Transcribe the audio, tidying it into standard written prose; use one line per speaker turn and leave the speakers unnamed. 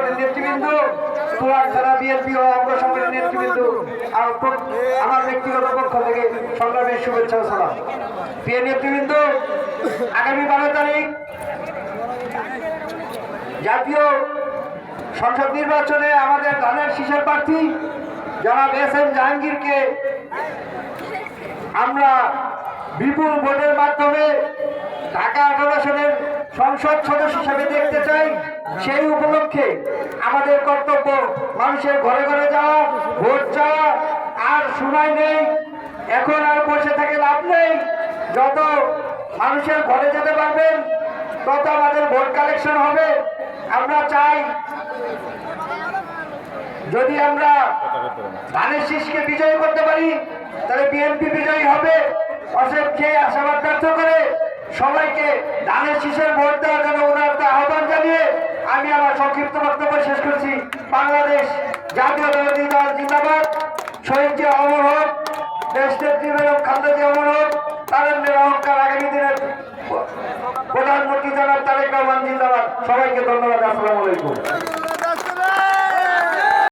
সংগঠনের নেতৃবৃন্দ, তুরাগ থানা বিএনপি ও অঙ্গ সংগঠনের নেতৃবৃন্দ, আমার ব্যক্তিগত পক্ষ থেকে সংগ্রামের শুভেচ্ছা ও সালাম। প্রিয় নেতৃবৃন্দ, আগামী 12 তারিখ জাতীয় সংসদ নির্বাচনে আমাদের ধানের শীষের প্রার্থী জনাব এস.এম. জাহাঙ্গীরকে আমরা বিপুল ভোটের মাধ্যমে ঢাকা 18 আসনের সংসদ সদস্য হিসেবে দেখতে চাই। সেই উপলক্ষে আমাদের কর্তব্য মানুষের ঘরে ঘরে যাওয়া, ভোট চাওয়া। আর সময় নেই, এখন আর বসে থেকে লাভ নেই। যত মানুষের ঘরে যেতে পারবেন তত আমাদের ভোট কালেকশন হবে। আমরা চাই যদি আমরা ধানের শীষকে বিজয় করতে পারি তাহলে বিএনপি বিজয়ী হবে। অসীম সেই আশাবাদ ব্যর্থ করে সবাইকে ধানের শীষের ভোট দেওয়ার জন্য উদারতা আহ্বান জানিয়ে আমি আমার সংক্ষিপ্ত বক্তব্য শেষ করছি। বাংলাদেশ জাতীয়তাবাদী দল জিন্দাবাদ। শহীদ জিয়া অমর হোক, দেশ নেত্রী বেগম খালেদা জিয়া অমর হোক, তারুণ্যের অহংকার আগামী দিনের প্রধানমন্ত্রী জনাব তারেক রহমান জিন্দাবাদ। সবাইকে ধন্যবাদ। আসসালামু আলাইকুম।